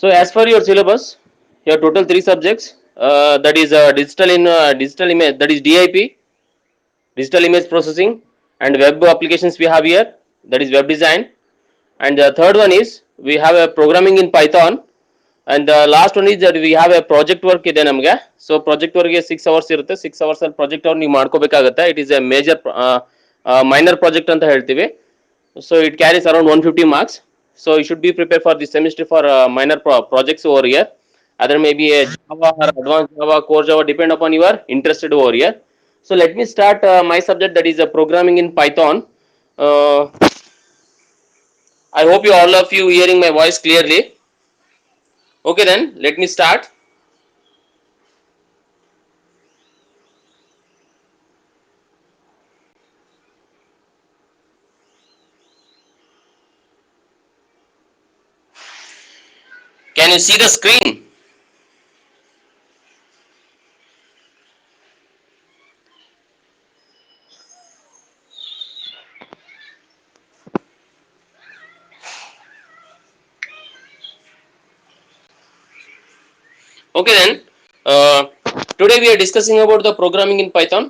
So as for your syllabus, your total 3 subjects, that is digital image, that is DIP, digital image processing, and web applications we have here, that is web design. And the third one is we have a programming in Python, and the last one is that we have a project work ಇದೆ ನಮಗೆ. So project work ಗೆ 6 hours ಇರುತ್ತೆ. 6 hours ಅಲ್ಲಿ project ಅವ್ರು ನೀವು ಮಾಡ್ಕೋಬೇಕಾಗುತ್ತೆ. It is a major minor project ಅಂತ ಹೇಳ್ತೀವಿ. So it carries around 150 marks. So you should be prepared for this semester for minor projects over here. Other maybe a Java or advanced Java, core Java, depend upon your interested over here. So let me start my subject, that is programming in Python. I hope you all of you hearing my voice clearly. Okay, then let me start. Can you see the screen? Okay, then today we are discussing about the programming in Python.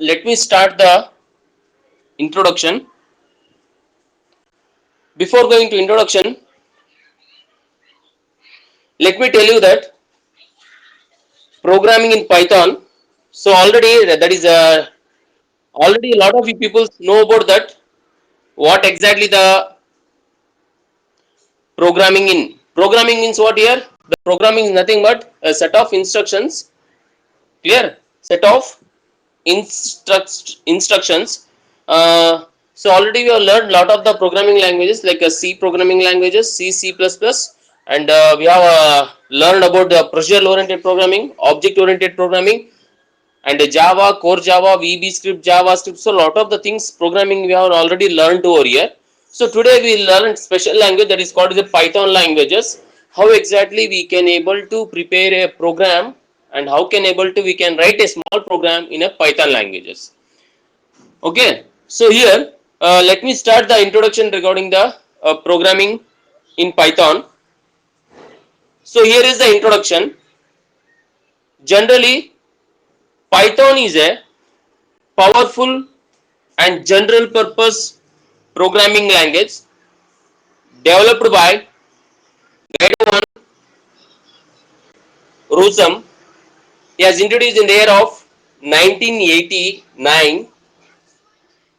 Let me start the introduction. Before going to introduction, let me tell you that programming in Python. So already that is already a lot of you people know about that. What exactly the programming in? Programming means what here? The programming is nothing but a set of instructions. Clear? Set of instructions. So already we have learned a lot of the programming languages like C programming languages, C++, and we have learned about the procedural oriented programming, object oriented programming, and Java, core Java, VB script, JavaScript. So a lot of the things programming we have already learned over here. So today we learn special language that is called the Python languages. How exactly we can able to prepare a program, and how can able to we can write a small program in a Python languages. Okay, so here let me start the introduction regarding the programming in Python. So here is the introduction. Generally, Python is a powerful and general purpose programming language developed by Gaetano Rossum. He has introduced in the year of 1989.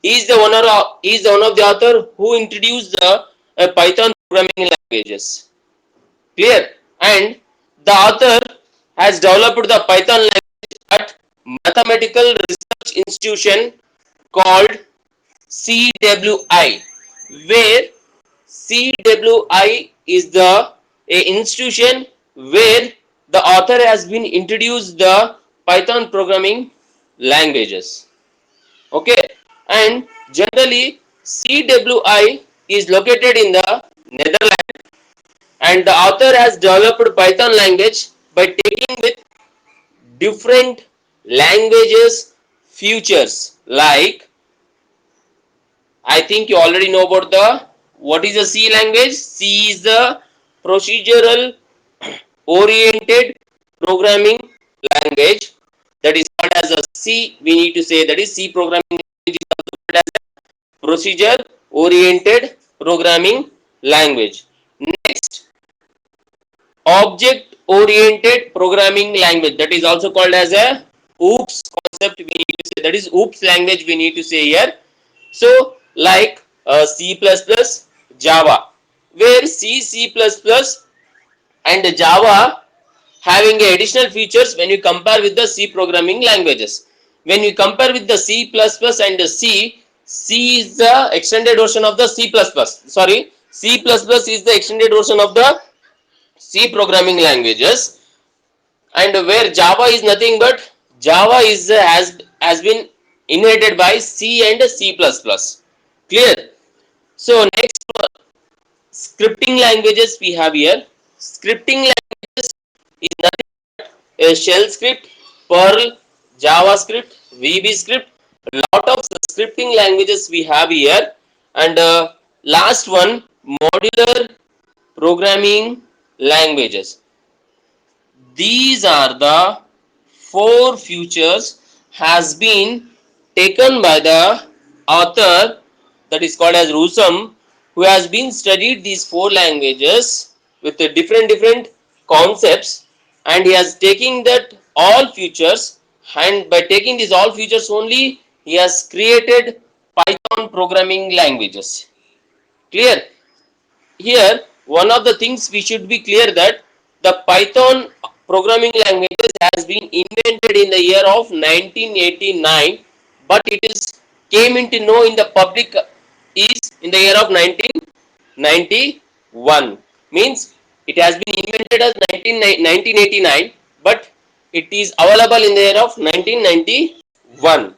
He is the one of the author who introduced the Python programming languages. Clear? And the author has developed the Python language at Mathematical Research Institution called CWI, where CWI is the institution where the author has been introduced the Python programming languages. Okay, and generally CWI is located in the Netherlands, and the author has developed Python language by taking with different languages features, like I think you already know about the what is the C language. C is the procedural oriented programming language, that is called as a C. We need to say that is C programming language is also called as a procedure oriented programming language. Next, object oriented programming language, that is also called as a OOPS concept. We need to say that is OOPS language we need to say here. So like C++, Java, where C++ and Java having additional features when you compare with the C programming languages. When you compare with the C++ and the C is the extended version of the C++. Sorry, C++ is the extended version of the C programming languages, and where Java is nothing but Java is has been inherited by C and C++. Clear? So next, scripting languages we have here. Scripting languages is nothing but a shell script, Perl, JavaScript, VB script. Lot of scripting languages we have here, and last one, modular programming languages. These are the four futures has been taken by the author, that is called as Rusum, who has been studied these four languages with the different concepts, and he has taken that all futures, and by taking these all futures only he has created Python programming languages. Clear? Here one of the things we should be clear that the Python programming languages has been invented in the year of 1989, but it is came into know in the public is in the year of 1991. Means it has been invented as 1989, but it is available in the year of 1991.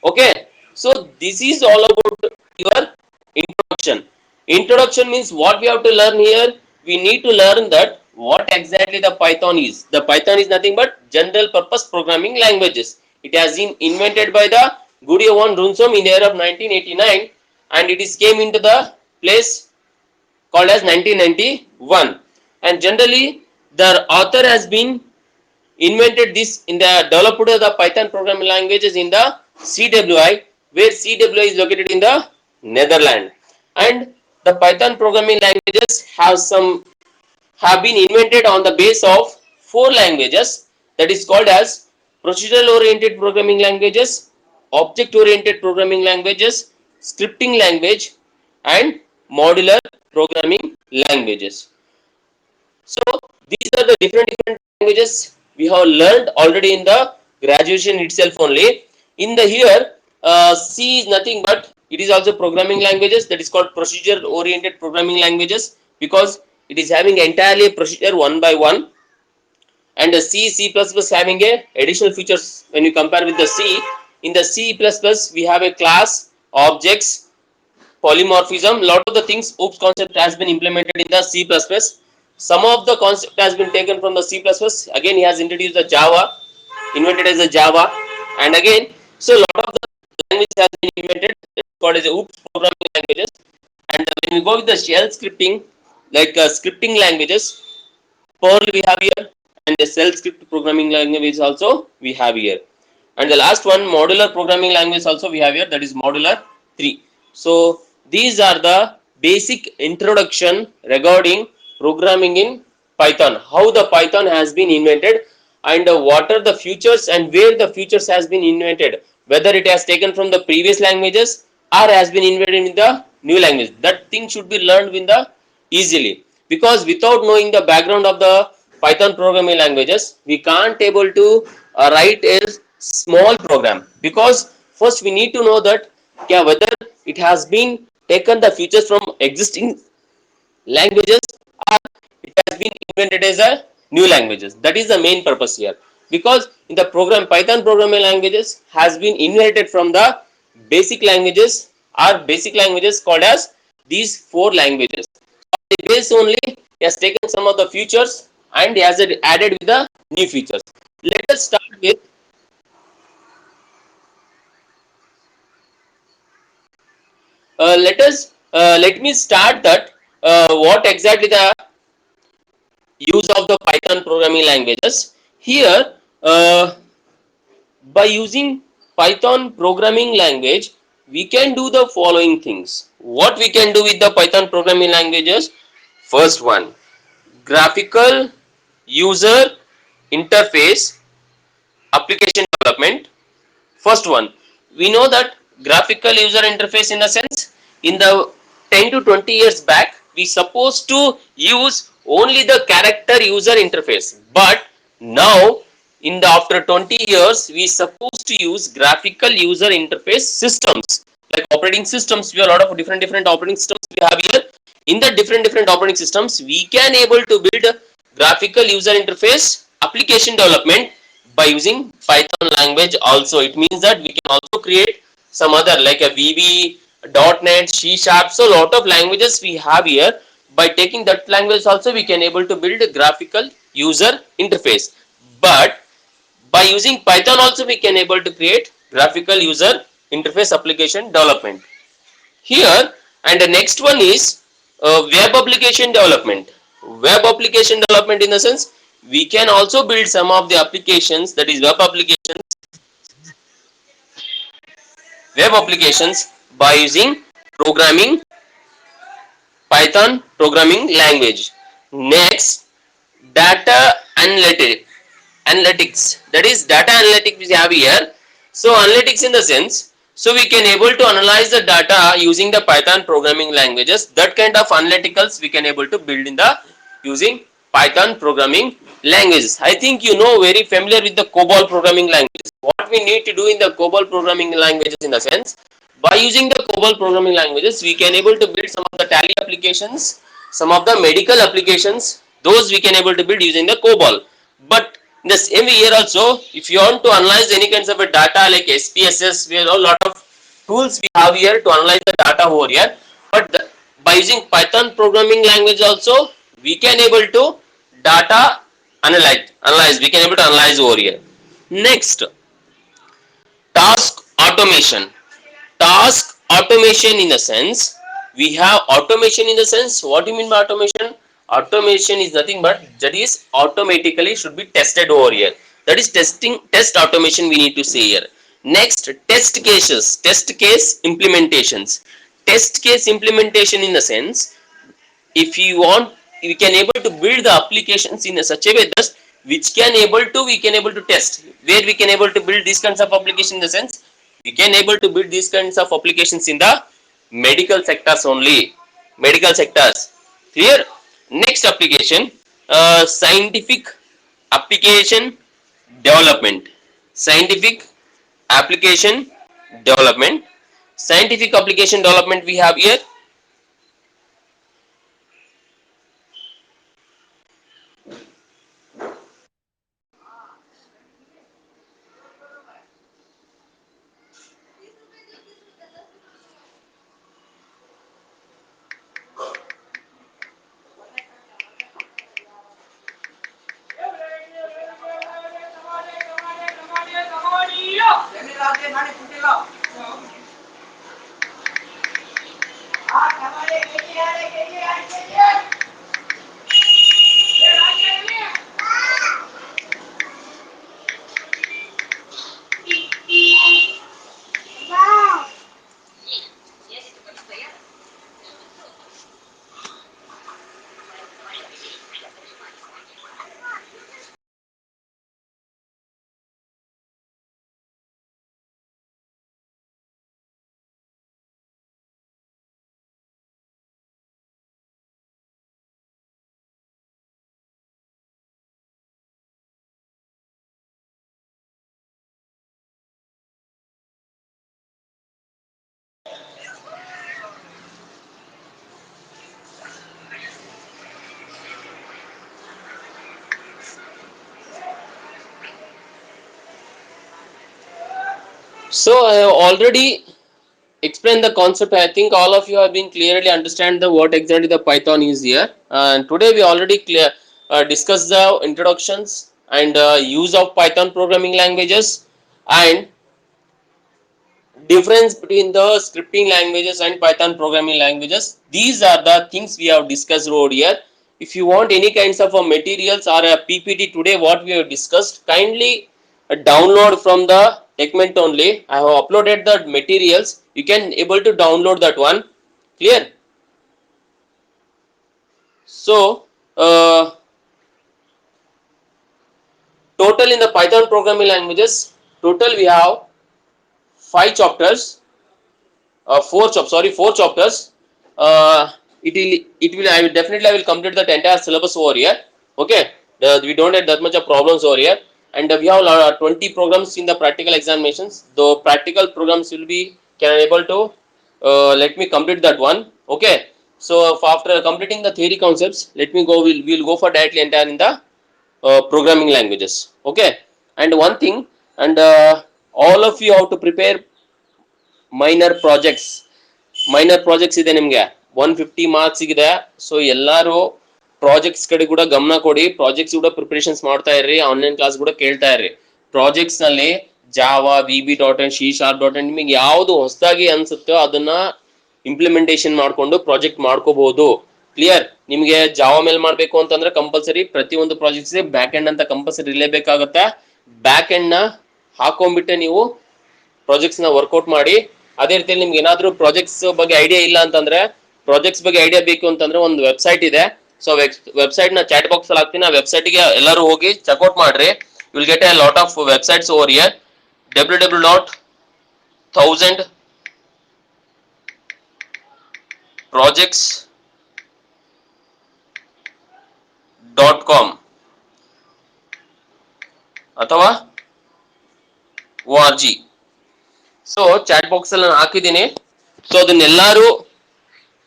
Okay, so this is all about your introduction. Introduction means what we have to learn here. We need to learn that what exactly the Python is. The Python is nothing but general purpose programming languages. It has been invented by the Gudio von Runsom in the year of 1989, and it is came into the place called as 1991. And generally the author has been invented this in the developed of the Python programming languages in the CWI, where CWI is located in the Netherlands. And the Python programming languages have been invented on the base of four languages, that is called as procedural oriented programming languages, object oriented programming languages, scripting language, and modular programming languages. So these are the different languages we have learned already in the graduation itself only. In the here, C is nothing but it is also programming languages, that is called procedure oriented programming languages, because it is having entirely a procedure one by one. And the C++ having a additional features when you compare with the C. In the C++ we have a class, objects, polymorphism. Lot of the things OOPS concept has been implemented in the C++. Some of the concept has been taken from the C++. Again he has introduced the Java, invented as a Java, and again so lot of the language has been invented called as OOPS programming languages. And when we go with the shell scripting, like scripting languages, Perl we have here, and the shell script programming language also we have here. And the last one, modular programming language also we have here, that is modular 3. So these are the basic introduction regarding programming in Python, how the Python has been invented, and what are the features and where the features has been invented, whether it has taken from the previous languages or has been invented in the new language. That thing should be learned in the easily, because without knowing the background of the Python programming languages we can't able to write a small program, because first we need to know that whether it has been taken the features from existing languages or it has been invented as a new languages. That is the main purpose here, because in the program Python programming languages has been inherited from the basic languages or basic languages called as these four languages. So the base only he has taken some of the features and he has added with the new features. Let us start with let me start that what exactly the use of the Python programming languages. Here by using Python programming language we can do the following things. What we can do with the Python programming languages? First one, graphical user interface application development. First one, we know that graphical user interface, in the sense in the 10 to 20 years back we supposed to use only the character user interface, but now in the after 20 years we supposed to use graphical user interface systems, like operating systems. We have a lot of different operating systems we have here. In the different operating systems we can able to build a graphical user interface application development by using Python language also. It means that we can also create some other like a VB, .NET, C#. So lot of languages we have here. By taking that language also we can able to build a graphical user interface. But by using Python also we can able to create graphical user interface application development here. And the next one is web application development. Web application development in the sense we can also build some of the applications, that is web applications by using programming Python programming language. Next, data analytics, that is data analytics we have here. So analytics in the sense, so we can able to analyze the data using the Python programming languages. That kind of analyticals we can able to build in the using Python programming languages. I think you know very familiar with the COBOL programming languages. What we need to do in the COBOL programming languages in the sense, by using the COBOL programming languages we can able to build some of the tally applications, some of the medical applications, those we can able to build using the COBOL. But in the same year also, if you want to analyze any kinds of a data like SPSS, we have a lot of tools we have here to analyze the data over here. But by using Python programming language also, we can able to data analyze. We can able to analyze over here. Next, task automation. Task automation in the sense, we have automation in the sense, what do you mean by automation? Automation is nothing but that is automatically should be tested over here. That is test automation we need to say here. Next, test cases, test case implementations. Test case implementation in the sense, if you want, we can able to build the applications in a such a way that which can able to we can able to test, where we can able to build these kinds of application in the sense, we can able to build these kinds of applications in the medical sectors only, medical sectors. Clear? Next application, scientific application development. Scientific application development. Scientific application development we have here. So I have already explain the concept. I think all of you have been clearly understand the what exactly the Python is here. And today we already discussed the introductions and use of Python programming languages and difference between the scripting languages and Python programming languages. These are the things we have discussed over here. If you want any kinds of materials or a PPT today what we have discussed, kindly download from the document only. I have uploaded the materials. You can able to download that one. Clear? So total in the Python programming languages, total we have 5 chapters. Four chapters. I will definitely I will complete that entire syllabus over here. Okay, we don't have that much of problems over here, and we have 20 programs in the practical examinations. The practical programs will be can able to let me complete that one. Okay, so after completing the theory concepts, let me go. We'll go for directly entire in the programming languages. Okay, and one thing, and all of you have to prepare minor projects ಇದೆ ನಿಮಗೆ 150 marks ಇದೆ. So ಎಲ್ಲರೂ projects ಕಡೆ ಕೂಡ ಗಮನ ಕೊಡಿ, projects ಕೂಡ preparations ಮಾಡ್ತಾ ಇರ್ರಿ, ಆನ್ಲೈನ್ ಕ್ಲಾಸ್ ಕೂಡ ಕೇಳ್ತಾ ಇರ್ರಿ. ಪ್ರಾಜೆಕ್ಟ್ಸ್ ನಲ್ಲಿ ಜಾವಾ, VB.NET, C#.NET ನಿಮಗೆ ಯಾವುದು ಹೊಸದಾಗಿ ಅನ್ಸುತ್ತೋ ಅದನ್ನ ಇಂಪ್ಲಿಮೆಂಟೇಷನ್ ಮಾಡ್ಕೊಂಡು ಪ್ರಾಜೆಕ್ಟ್ ಮಾಡ್ಕೋಬಹುದು. ಕ್ಲಿಯರ್? ನಿಮಗೆ ಜಾವಾ ಮೇಲೆ ಮಾಡಬೇಕು ಅಂತಂದ್ರೆ ಕಂಪಲ್ಸರಿ ಪ್ರತಿಯೊಂದು ಪ್ರಾಜೆಕ್ಟ್ಸ್ ಬ್ಯಾಕ್ ಎಂಡ್ ಅಂತ ಕಂಪಲ್ಸರಿ ಇರಲೇಬೇಕಾಗುತ್ತೆ. ಬ್ಯಾಕ್ ಎಂಡ್ ನ ಹಾಕೊಂಡ್ಬಿಟ್ಟೆ ನೀವು ಪ್ರಾಜೆಕ್ಟ್ಸ್ ನ ವರ್ಕೌಟ್ ಮಾಡಿ. ಅದೇ ರೀತಿಯಲ್ಲಿ ನಿಮ್ಗೆ ಏನಾದ್ರೂ ಪ್ರಾಜೆಕ್ಟ್ಸ್ ಬಗ್ಗೆ ಐಡಿಯಾ ಇಲ್ಲ ಅಂತಂದ್ರೆ, ಪ್ರಾಜೆಕ್ಟ್ಸ್ ಬಗ್ಗೆ ಐಡಿಯಾ ಬೇಕು ಅಂತಂದ್ರೆ ಒಂದು ವೆಬ್ಸೈಟ್ ಇದೆ. ಸೊ ವೆಬ್ಸೈಟ್ ನ ಚಾಟ್ ಬಾಕ್ಸ್ ಅಲ್ಲಿ ಹಾಕ್ತೀನಿ. ಆ ವೆಬ್ಸೈಟ್ ಗೆ ಎಲ್ಲರೂ ಹೋಗಿ ಚೆಕ್ಔಟ್ ಮಾಡ್ರಿ. You will get a lot of websites over here. www.1000projects.com ಅಥವಾ org. ಸೊ ಚಾಟ್ ಬಾಕ್ಸ್ ಅಲ್ಲಿ ನಾನು ಹಾಕಿದ್ದೀನಿ. ಸೊ ಅದನ್ನೆಲ್ಲರೂ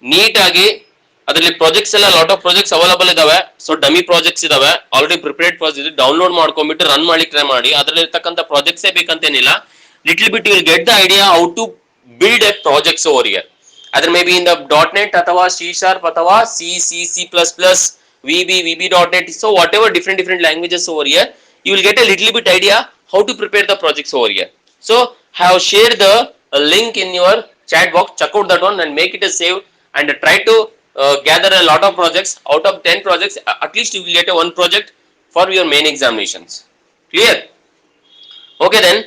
ನೀಟಾಗಿ, ಅದರಲ್ಲಿ ಪ್ರಾಜೆಕ್ಟ್ಸ್ ಎಲ್ಲ ಲಾಟ್ ಆಫ್ ಪ್ರಾಜೆಕ್ಟ್ಸ್ ಅವೈಲೇಬಲ್ ಇದಾವೆ. ಸೊ ಡಮಿ ಪ್ರಾಜೆಕ್ಟ್ಸ್ ಇದಾವೆ, ಆಲ್ರೆಡಿ ಪ್ರಿಪೇರ್ಡ್ ಪ್ರಾಜೆಕ್ಟ್ ಡೌನ್ಲೋಡ್ ಮಾಡ್ಕೊಂಡ್ಬಿಟ್ಟು ರನ್ ಮಾಡಿ ಟ್ರೈ ಮಾಡಿ. ಅದರಲ್ಲಿ ಇರ್ತಕ್ಕಂಥ ಪ್ರಾಜೆಕ್ಟ್ಸ್ ಬೇಕಂತೇನಿಲ್ಲ. Little bit you will get the idea how to build a projects over here. ಅದ್ರ maybe in the .NET ಅಥವಾ C# ಅಥವಾ C++, VB.NET. So whatever different languages over here, you will get a little bit idea how to prepare the projects over here. So I have shared the link in your chat box. Check out that one and make it a save and try to gather a lot of projects. Out of 10 projects, at least you will get a one project for your main examinations. Clear? Okay then,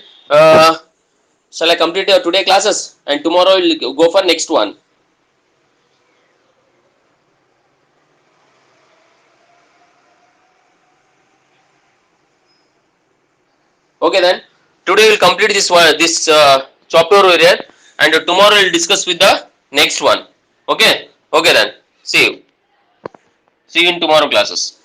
shall I complete your today classes and tomorrow we will go for next one. Okay then, today we will complete this chapter over here, and tomorrow we will discuss with the next one. Okay then, see you in tomorrow classes.